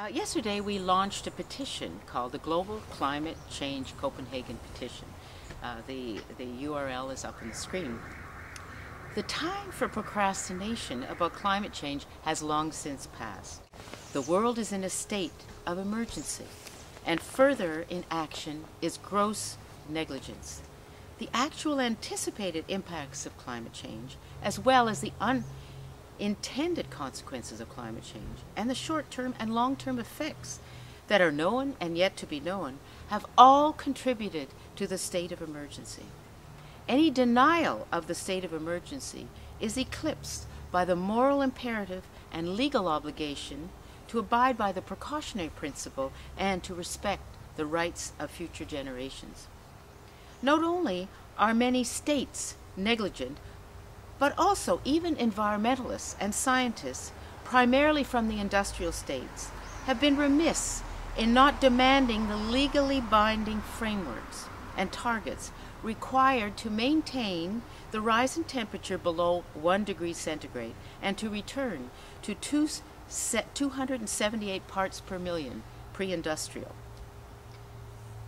Yesterday we launched a petition called the Global Climate Change Copenhagen Petition. The URL is up on the screen. The time for procrastination about climate change has long since passed. The world is in a state of emergency, and further inaction is gross negligence. The actual anticipated impacts of climate change, as well as the unintended consequences of climate change, and the short-term and long-term effects that are known and yet to be known, have all contributed to the state of emergency. Any denial of the state of emergency is eclipsed by the moral imperative and legal obligation to abide by the precautionary principle and to respect the rights of future generations. Not only are many states negligent, but also even environmentalists and scientists, primarily from the industrial states, have been remiss in not demanding the legally binding frameworks and targets required to maintain the rise in temperature below 1 degree centigrade and to return to 278 parts per million pre-industrial.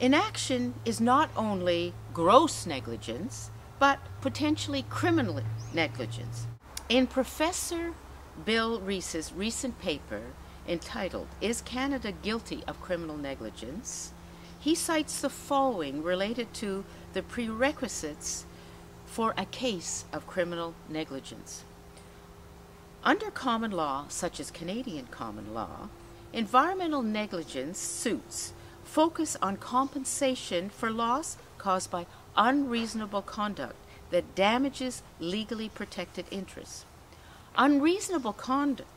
Inaction is not only gross negligence, but potentially criminal negligence. In Professor Bill Rees's recent paper entitled, "Is Canada Guilty of Criminal Negligence?" he cites the following related to the prerequisites for a case of criminal negligence. Under common law, such as Canadian common law, environmental negligence suits focus on compensation for loss caused by unreasonable conduct that damages legally protected interests. Unreasonable conduct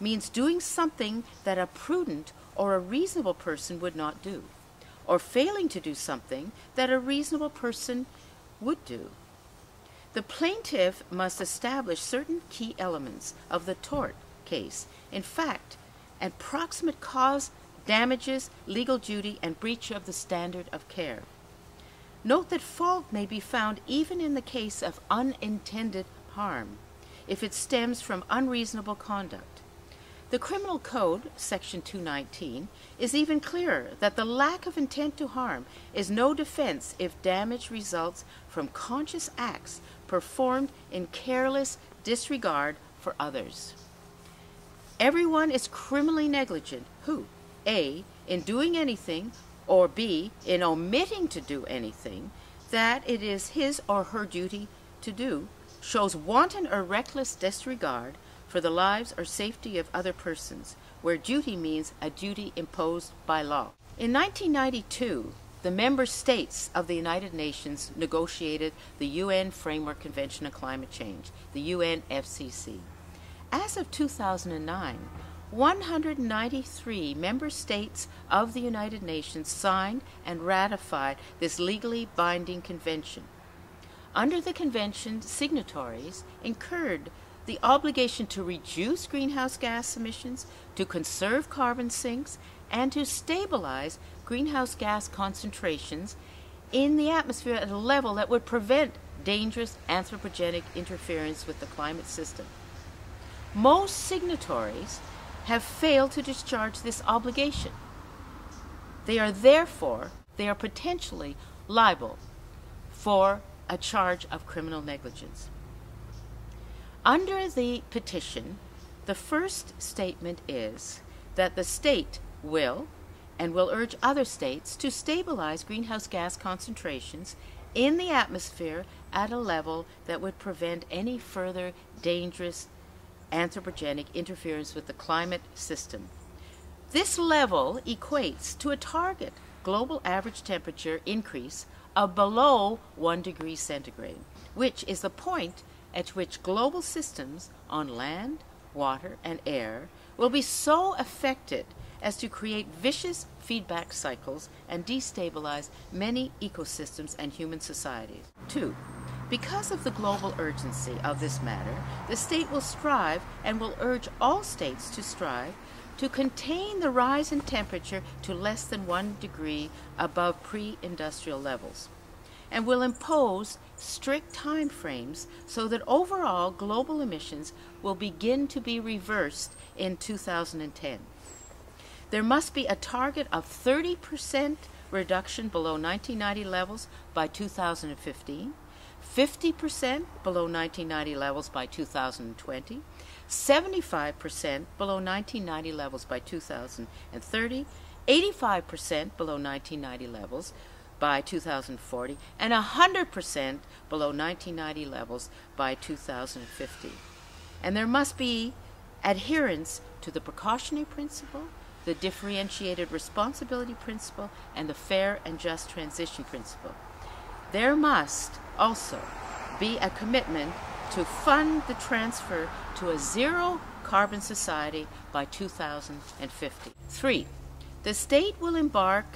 means doing something that a prudent or a reasonable person would not do, or failing to do something that a reasonable person would do. The plaintiff must establish certain key elements of the tort case. In fact, an proximate cause, damages, legal duty, and breach of the standard of care. Note that fault may be found even in the case of unintended harm, if it stems from unreasonable conduct. The Criminal Code, Section 219, is even clearer that the lack of intent to harm is no defense if damage results from conscious acts performed in careless disregard for others. Everyone is criminally negligent who, A, in doing anything, or B, in omitting to do anything that it is his or her duty to do, shows wanton or reckless disregard for the lives or safety of other persons, where duty means a duty imposed by law. In 1992, the member states of the United Nations negotiated the UN Framework Convention on Climate Change, the UNFCCC. As of 2009, 193 member states of the United Nations signed and ratified this legally binding convention. Under the convention, signatories incurred the obligation to reduce greenhouse gas emissions, to conserve carbon sinks, and to stabilize greenhouse gas concentrations in the atmosphere at a level that would prevent dangerous anthropogenic interference with the climate system. Most signatories have failed to discharge this obligation. They are potentially liable for a charge of criminal negligence. Under the petition, the first statement is that the state will urge other states to stabilize greenhouse gas concentrations in the atmosphere at a level that would prevent any further dangerous anthropogenic interference with the climate system. This level equates to a target global average temperature increase of below 1 degree centigrade, which is the point at which global systems on land, water, and air will be so affected as to create vicious feedback cycles and destabilize many ecosystems and human societies. 2. Because of the global urgency of this matter, the state will strive and will urge all states to strive to contain the rise in temperature to less than 1 degree above pre-industrial levels, and will impose strict time frames so that overall global emissions will begin to be reversed in 2010. There must be a target of 30% reduction below 1990 levels by 2015, 50% below 1990 levels by 2020, 75% below 1990 levels by 2030, 85% below 1990 levels by 2040, and 100% below 1990 levels by 2050. And there must be adherence to the precautionary principle, the differentiated responsibility principle, and the fair and just transition principle. There must also be a commitment to fund the transfer to a zero-carbon society by 2050. 3. The state will embark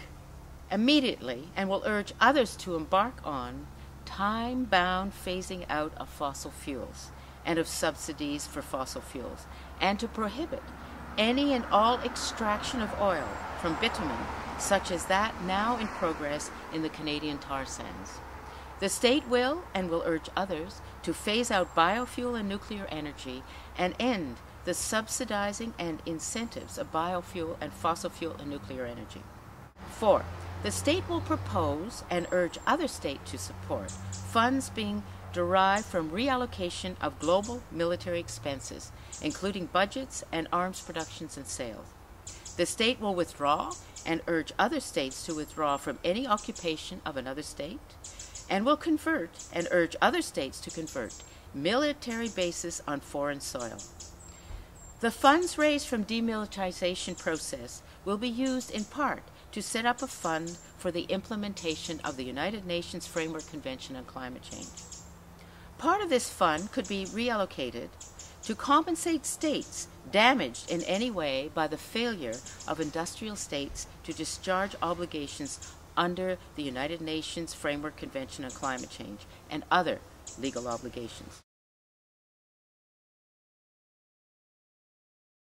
immediately and will urge others to embark on time-bound phasing out of fossil fuels and of subsidies for fossil fuels, and to prohibit any and all extraction of oil from bitumen, such as that now in progress in the Canadian tar sands. The state will and will urge others to phase out biofuel and nuclear energy and end the subsidizing and incentives of biofuel and fossil fuel and nuclear energy. 4. The state will propose and urge other states to support funds being derived from reallocation of global military expenses, including budgets and arms productions and sales. The state will withdraw and urge other states to withdraw from any occupation of another state, and will convert and urge other states to convert military bases on foreign soil. The funds raised from demilitarization process will be used in part to set up a fund for the implementation of the United Nations Framework Convention on Climate Change. Part of this fund could be reallocated to compensate states damaged in any way by the failure of industrial states to discharge obligations under the United Nations Framework Convention on Climate Change and other legal obligations.